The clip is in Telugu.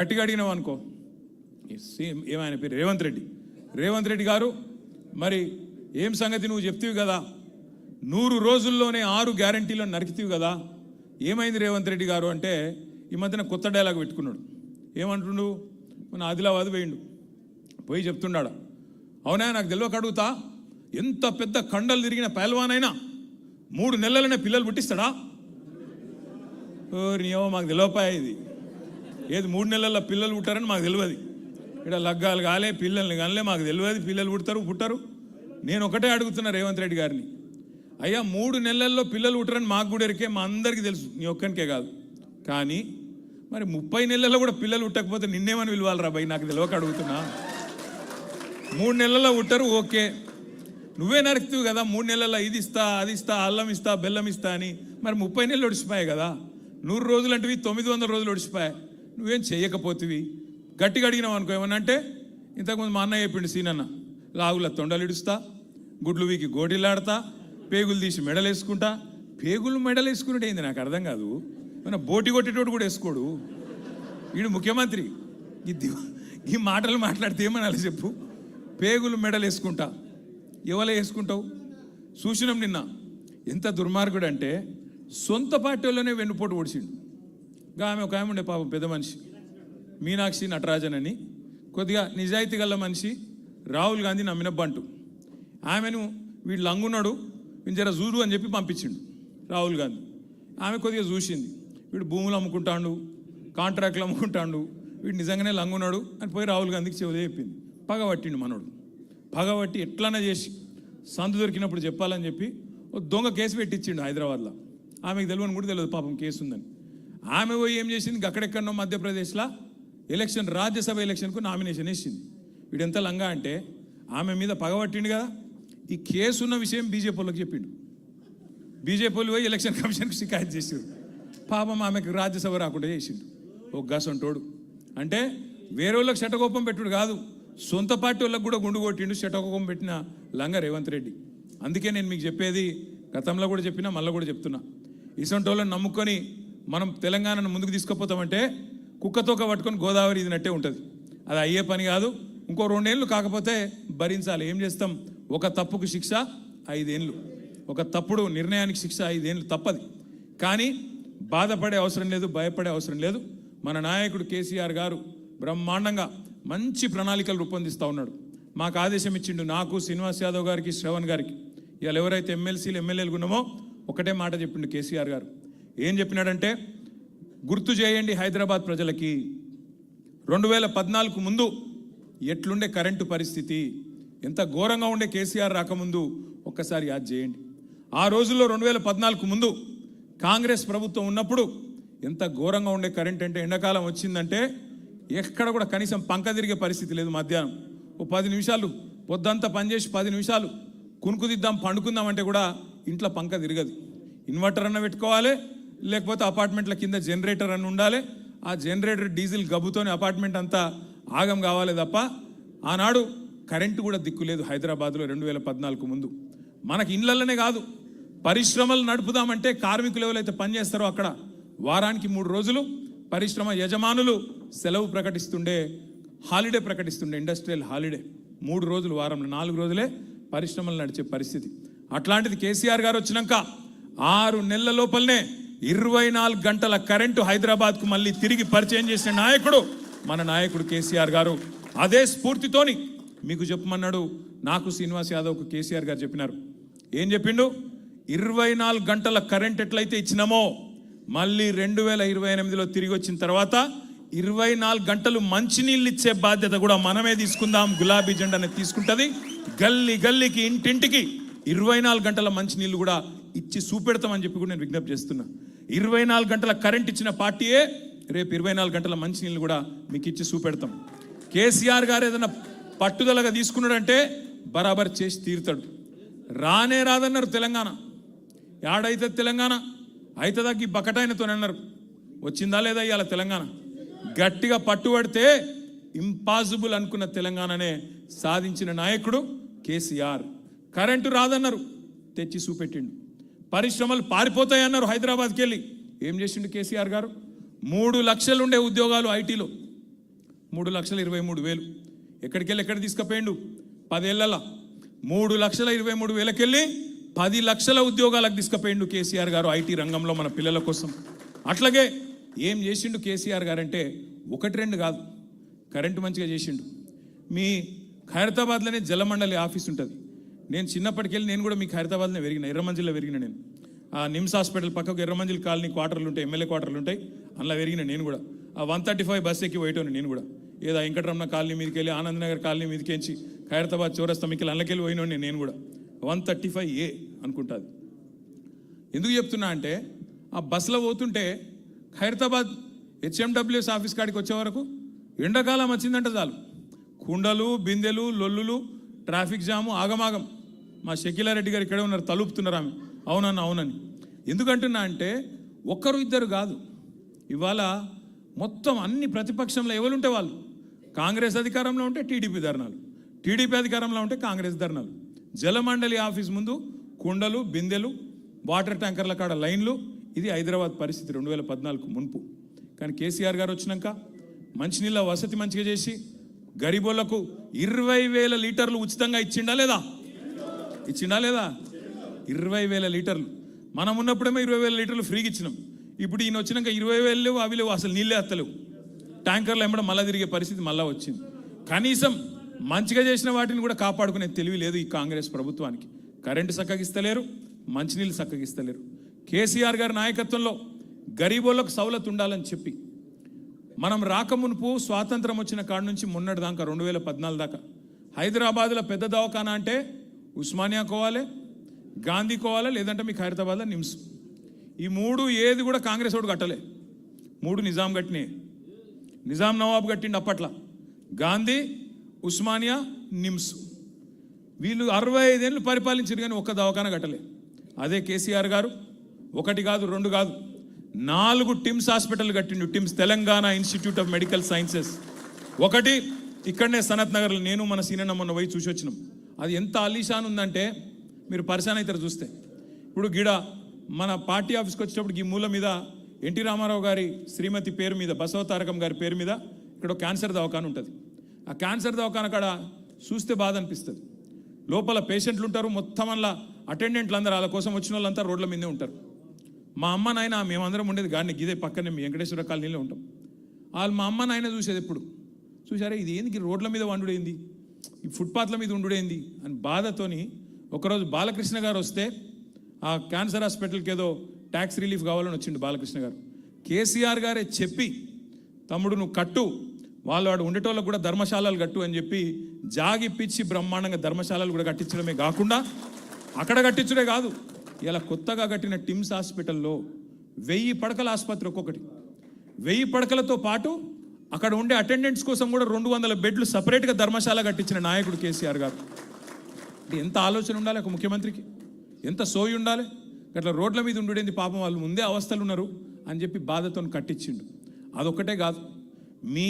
గట్టిగా అడిగినావు అనుకో, ఏమైనా పేరు రేవంత్ రెడ్డి గారు, మరి ఏం సంగతి నువ్వు చెప్తీవి కదా, 100 రోజుల్లోనే 6 గ్యారంటీలను నరికితీవి కదా, ఏమైంది రేవంత్ రెడ్డి గారు అంటే ఈ మధ్యన కొత్త డైలాగ్ పెట్టుకున్నాడు. ఏమంటుండు, మన ఆదిలాబాద్ పోయి చెప్తున్నాడు, అవునా నాకు తెలియక అడుగుతా, ఎంత పెద్ద కండలు తిరిగిన పైల్వానైనా 3 నెలలనే పిల్లలు పుట్టిస్తాడా? నీయో మాకు తెలియపాయ, ఇది ఏది 3 నెలల్లో పిల్లలు పుట్టారని మాకు తెలియదు, ఇక్కడ లగ్గాలు కాలే పిల్లల్ని కాలే మాకు తెలియదు, పిల్లలు పుట్టరు. నేను ఒకటే అడుగుతున్నా రేవంత్ రెడ్డి గారిని, అయ్యా 3 నెలల్లో పిల్లలు పుట్టరని మాకు కూడా ఎరికే, మా అందరికీ తెలుసు, నీ ఒక్కనికే కాదు, కానీ మరి 30 నెలల్లో కూడా పిల్లలు పుట్టకపోతే నిన్నేమని పిలవాలరా భయ్, నాకు తెలియక అడుగుతున్నా. 3 నెలల్లో పుట్టరు ఓకే, నువ్వే నరుకుతావు కదా 3 నెలల్లో ఇది ఇస్తా అది ఇస్తా అల్లం ఇస్తా బెల్లం ఇస్తా అని, మరి 30 నెలలు ఒడిచిపోయాయి కదా, 100 రోజులు అంటేవి 900 రోజులు ఒడిచిపోయాయి, నువ్వేం చేయకపోతివి. గట్టిగా అడిగినావు అనుకో ఏమన్నా అంటే, ఇంతకుముందు మా అన్నయ్య చెప్పిండు సీనన్న, లాగుల తొండలు ఇడుస్తా, గుడ్లు వీకి గోటిలాడతా, పేగులు తీసి మెడలు వేసుకుంటా. పేగులు మెడలు వేసుకున్నట్టు అయింది నాకు అర్థం కాదు, మన బోటి కొట్టేటోడు కూడా వేసుకోడు, వీడు ముఖ్యమంత్రి, ఈ మాటలు మాట్లాడితే ఏమనాలి చెప్పు. పేగులు మెడలు వేసుకుంటా, ఎవరు వేసుకుంటావు? చూసినాం నిన్న, ఎంత దుర్మార్గుడు అంటే సొంత పార్టీలోనే వెన్నుపోటు ఓడిచిండు. ఆమె ఒక ఆమె ఉండే పాపం, పెద్ద మనిషి, మీనాక్షి నటరాజన్ అని, కొద్దిగా నిజాయితీ గల మనిషి, రాహుల్ గాంధీ నమ్మిన బంటు. ఆమెను వీడు లంగున్నాడు, వీడు జర చూడు అని చెప్పి పంపించిండు రాహుల్ గాంధీ. ఆమె కొద్దిగా చూసింది, వీడు భూములు అమ్ముకుంటాడు, కాంట్రాక్ట్లు అమ్ముకుంటాడు, వీడు నిజంగానే లంగున్నాడు అని పోయి రాహుల్ గాంధీకి చెవుదే చెప్పింది. పగబట్టిండు మనోడు, పగబట్టి ఎట్లన్నా చేసి సందు దొరికినప్పుడు చెప్పాలని చెప్పి ఒక దొంగ కేసు పెట్టించిండు హైదరాబాద్లో. ఆమెకు తెలియని కూడా తెలియదు పాపం కేసు ఉందని. ఆమె పోయి ఏం చేసింది, అక్కడెక్కడో మధ్యప్రదేశ్లో ఎలక్షన్, రాజ్యసభ ఎలక్షన్కు నామినేషన్ వేసింది. వీడు ఎంత లంగా అంటే ఆమె మీద పగబట్టిండు కదా, ఈ కేసు ఉన్న విషయం బీజేపీ వాళ్ళకి చెప్పిండు. బీజేపీ వాళ్ళు పోయి ఎలక్షన్ కమిషన్కి షికాయత్ చేసారు, పాపం ఆమెకు రాజ్యసభ రాకుండా చేసిండు. ఒక గసంటోడు అంటే వేరే వాళ్ళకి శటకోపం పెట్టుడు కాదు, సొంత పార్టీ వాళ్ళకి కూడా గుండు కొట్టిండు, శటకోపం పెట్టిన లంగా రేవంత్ రెడ్డి. అందుకే నేను మీకు చెప్పేది, గతంలో కూడా చెప్పినా మళ్ళీ కూడా చెప్తున్నా, ఇసొంటి వాళ్ళని నమ్ముకొని మనం తెలంగాణను ముందుకు తీసుకుపోతామంటే కుక్కతోక పట్టుకొని గోదావరి ఇదినట్టే ఉంటుంది. అది అయ్యే పని కాదు. ఇంకో 2 ఏళ్ళు కాకపోతే భరించాలి. ఏం చేస్తాం, ఒక తప్పుకు శిక్ష 5 ఏళ్ళు, ఒక తప్పుడు నిర్ణయానికి శిక్ష 5 ఏళ్ళు తప్పది. కానీ బాధపడే అవసరం లేదు, భయపడే అవసరం లేదు. మన నాయకుడు కేసీఆర్ గారు బ్రహ్మాండంగా మంచి ప్రణాళికలు రూపొందిస్తూ ఉన్నాడు. మాకు ఆదేశం ఇచ్చిండు, నాకు, శ్రీనివాస్ యాదవ్ గారికి, శ్రవణ్ గారికి. ఇవాళ ఎవరైతే ఎమ్మెల్సీలు ఎమ్మెల్యేలు ఉన్నామో ఒకటే మాట చెప్పిండు కేసీఆర్ గారు. ఏం చెప్పినాడంటే, గుర్తు చేయండి హైదరాబాద్ ప్రజలకి, 2014 ముందు ఎట్లుండే కరెంటు పరిస్థితి, ఎంత ఘోరంగా ఉండే కేసీఆర్ రాకముందు ఒక్కసారి యాద్ చేయండి. ఆ రోజుల్లో 2014 ముందు కాంగ్రెస్ ప్రభుత్వం ఉన్నప్పుడు ఎంత ఘోరంగా ఉండే కరెంట్ అంటే, ఎండాకాలం వచ్చిందంటే ఎక్కడ కూడా కనీసం పంక తిరిగే పరిస్థితి లేదు. మధ్యాహ్నం ఓ 10 నిమిషాలు పొద్దంతా పనిచేసి 10 నిమిషాలు కునుకుదిద్దాం పండుకుందాం అంటే కూడా ఇంట్లో పంక తిరగదు. ఇన్వర్టర్ అన్న పెట్టుకోవాలి, లేకపోతే అపార్ట్మెంట్ల కింద జనరేటర్ అన్న ఉండాలి. ఆ జనరేటర్ డీజిల్ గబ్బుతోనే అపార్ట్మెంట్ అంతా ఆగం కావాలి తప్ప ఆనాడు కరెంటు కూడా దిక్కు లేదు హైదరాబాద్లో 2014 ముందు. మనకి ఇళ్ళల్లోనే కాదు, పరిశ్రమలు నడుపుదామంటే కార్మికులు ఎవరైతే పనిచేస్తారో అక్కడ వారానికి 3 రోజులు పరిశ్రమ యజమానులు సెలవు ప్రకటిస్తుండే, హాలిడే ప్రకటిస్తుండే, ఇండస్ట్రియల్ హాలిడే. 3 రోజులు వారంలో, 4 రోజులే పరిశ్రమలు నడిచే పరిస్థితి. అట్లాంటిది కేసీఆర్ గారు వచ్చినాక 6 నెలల లోపలనే 24 గంటల కరెంటు హైదరాబాద్కు మళ్ళీ తిరిగి పరిచయం చేసిన నాయకుడు మన నాయకుడు కేసీఆర్ గారు. అదే స్ఫూర్తితోని మీకు చెప్పమన్నాడు, నాకు శ్రీనివాస్ యాదవ్కు కేసీఆర్ గారు చెప్పినారు. ఏం చెప్పిండు, 24 గంటల కరెంట్ ఎట్లయితే ఇచ్చినామో మళ్ళీ 2028లో తిరిగి వచ్చిన తర్వాత 24 గంటలు మంచినీళ్ళు ఇచ్చే బాధ్యత కూడా మనమే తీసుకుందాం. గులాబీ జెండానే తీసుకుంటుంది. గల్లీ గల్లీకి, ఇంటింటికి 24 గంటల మంచినీళ్ళు కూడా ఇచ్చి చూపెడతామని చెప్పి కూడా నేను విజ్ఞప్తి చేస్తున్నా. 24 గంటల కరెంట్ ఇచ్చిన పార్టీయే రేపు 24 గంటల మంచినీళ్ళు కూడా మీకు ఇచ్చి చూపెడతాం. కేసీఆర్ గారు ఏదైనా పట్టుదలగా తీసుకున్నాడంటే బరాబర్ చేసి తీరుతాడు. రానే రాదన్నారు తెలంగాణ, యాడైతే తెలంగాణ అవుతుందా ఈ బకటాయనతో అన్నారు. వచ్చిందా లేదా ఇవాళ తెలంగాణ? గట్టిగా పట్టుబడితే ఇంపాసిబుల్ అనుకున్న తెలంగాణనే సాధించిన నాయకుడు కేసీఆర్. కరెంటు రాదన్నారు, తెచ్చి చూపెట్టిండు. పరిశ్రమలు పారిపోతాయన్నారు హైదరాబాద్కి వెళ్ళి, ఏం చేసిండు కేసీఆర్ గారు? 3 లక్షలు ఉండే ఉద్యోగాలు ఐటీలో 3,23,000 ఎక్కడికెళ్ళి ఎక్కడ తీసుకుపోయిండు 10 ఏళ్ళ 3,23,000కెళ్ళి 10 లక్షల ఉద్యోగాలకు తీసుకుపోయిండు కేసీఆర్ గారు ఐటీ రంగంలో మన పిల్లల కోసం. అట్లాగే ఏం చేసిండు కేసీఆర్ గారు అంటే 1-2 కాదు, కరెంటు మంచిగా చేసిండు. మీ ఖైరతాబాద్లోనే జలమండలి ఆఫీస్ ఉంటుంది. నేను చిన్నప్పటికెళ్ళి నేను కూడా మీ ఖైరతాబాద్లో పెరిగిన, ఎర్రమంజిల్లో పెరిగిన. నేను ఆ నిమ్స్ హాస్పిటల్ పక్కకు ఎర్రమంజిల్ కాలనీ క్వార్టర్లు ఉంటాయి, ఎమ్మెల్యే క్వార్టర్లు ఉంటాయి, అందులో పెరిగిన నేను కూడా. ఆ 135 బస్ ఎక్కి పోయేటోని నేను కూడా. ఏదో వెంకటరమణ కాలనీ మీదకి వెళ్ళి ఆనందనగర్ కాలనీ మీదకి వెళ్ళి ఖైరతాబాద్ చౌరస్తా మీకు అందులోకెళ్ళి పోయినోని నేను కూడా. 135A అనుకుంటుంది. ఎందుకు చెప్తున్నా అంటే ఆ బస్సులో పోతుంటే ఖైరతాబాద్ HMWS ఆఫీస్ కాడికి వచ్చే వరకు ఎండాకాలం వచ్చిందంటే చాలు, కుండలు బిందెలు లొల్లులు, ట్రాఫిక్ జాము, ఆగమాగం. మా షకీలారెడ్డి గారు ఇక్కడే ఉన్నారు, తలుపుతున్నారు ఆమె అవునని. ఎందుకంటున్నా అంటే 1-2 కాదు, ఇవాళ మొత్తం అన్ని ప్రతిపక్షంలో ఎవరుంటే వాళ్ళు, కాంగ్రెస్ అధికారంలో ఉంటే టీడీపీ ధర్నాలు, టీడీపీ అధికారంలో ఉంటే కాంగ్రెస్ ధర్నాలు. జలమండలి ఆఫీస్ ముందు కుండలు బిందెలు, వాటర్ ట్యాంకర్ల కాడ లైన్లు. ఇది హైదరాబాద్ పరిస్థితి 2014 మున్పు. కానీ కేసీఆర్ గారు వచ్చినాక మంచినీళ్ళ వసతి మంచిగా చేసి గరీబోళ్లకు 20,000 లీటర్లు ఉచితంగా ఇచ్చిండా లేదా? 20,000 లీటర్లు. మనం ఉన్నప్పుడేమో 20,000 లీటర్లు ఫ్రీగా ఇచ్చినాం. ఇప్పుడు ఈయన వచ్చినాక 20,000 లేవు, అవి లేవు, అసలు నీళ్ళే అత్తలేవు. ట్యాంకర్లు ఎంబడ మళ్ళీ తిరిగే పరిస్థితి మళ్ళీ వచ్చింది. కనీసం మంచిగా చేసిన వాటిని కూడా కాపాడుకునే తెలివి లేదు ఈ కాంగ్రెస్ ప్రభుత్వానికి. కరెంటు చక్కగిస్తలేరు, మంచినీళ్ళు చక్కగిస్తలేరు. కేసీఆర్ గారి నాయకత్వంలో గరీబోళ్లకు సౌలత్ ఉండాలని చెప్పి మనం రాకమునుపు స్వాతంత్రం వచ్చిన కాడ నుంచి మొన్నటి దాకా 2014 దాకా హైదరాబాద్లో పెద్ద దవాఖానా అంటే ఉస్మానియా కోవాలి, గాంధీ కోవాలి, లేదంటే మీకు హైదరాబాద్లో నిమ్స్. ఈ 3 ఏది కూడా కాంగ్రెస్ వాడు కట్టలే. 3 నిజాం కట్టినే. నిజాం నవాబు కట్టిండు అప్పట్లో. గాంధీ, ఉస్మానియా, నిమ్స్. వీళ్ళు 65 ఏళ్ళు పరిపాలించారు కానీ ఒక్క దవాఖానా కట్టలే. అదే కేసీఆర్ గారు 1 కాదు 2 కాదు 4 టిమ్స్ హాస్పిటల్ కట్టిండు. TIMS Telangana institute of medical sciences. 1 ఇక్కడనే సనత్ నగర్లో నేను మన సీనన్న మొన్న పోయి చూసి వచ్చినాం. అది ఎంత అలీషాన్ ఉందంటే మీరు పరిశాన్ అవుతారు చూస్తే. ఇప్పుడు గిడ మన పార్టీ ఆఫీస్కి వచ్చేటప్పుడు ఈ మూల మీద ఎన్టీ రామారావు గారి శ్రీమతి పేరు మీద, బసవతారకం గారి పేరు మీద ఇక్కడ క్యాన్సర్ దవాఖాన ఉంటుంది. ఆ క్యాన్సర్ దవాఖాన కాడ చూస్తే బాధ అనిపిస్తుంది. లోపల పేషెంట్లు ఉంటారు, మొత్తం అలా అటెండెంట్లు అందరూ వాళ్ళ కోసం వచ్చిన వాళ్ళంతా రోడ్ల మీదే ఉంటారు. మా అమ్మ నాయన మేమందరం ఉండేది గాడిని గిదే పక్కనే మీ వెంకటేశ్వర కాలనీలో ఉంటాం. వాళ్ళు మా అమ్మ నాయన చూసేది ఎప్పుడు చూసారా, ఇది ఏంది రోడ్ల మీద వండుడేంది, ఈ ఫుట్పాత్ల మీద ఉండుడేంది అని బాధతోని ఒకరోజు బాలకృష్ణ గారు వస్తే ఆ క్యాన్సర్ హాస్పిటల్కి ఏదో ట్యాక్స్ రిలీఫ్ కావాలని వచ్చిండు బాలకృష్ణ గారు. కేసీఆర్ గారే చెప్పి తమ్ముడు నువ్వు కట్టు, వాడు ఉండేటోళ్ళకు కూడా ధర్మశాలలు కట్టు అని చెప్పి జాగిప్పించి బ్రహ్మాండంగా ధర్మశాలలు కూడా కట్టించడమే కాకుండా అక్కడ కట్టించడే కాదు, ఇలా కొత్తగా కట్టిన టిమ్స్ హాస్పిటల్లో 1000 పడకల ఆసుపత్రి, ఒక్కొక్కటి 1000 పడకలతో పాటు అక్కడ ఉండే అటెండెంట్స్ కోసం కూడా 200 బెడ్లు సపరేట్గా ధర్మశాల కట్టించిన నాయకుడు కేసీఆర్ గారు. ఎంత ఆలోచన ఉండాలి ఒక ముఖ్యమంత్రికి, ఎంత సోయి ఉండాలి. అట్లా రోడ్ల మీద ఉండుడేంది, పాపం వాళ్ళు ముందే అవస్థలు ఉన్నారు అని చెప్పి బాధతో కట్టించిండు. అదొక్కటే కాదు, మీ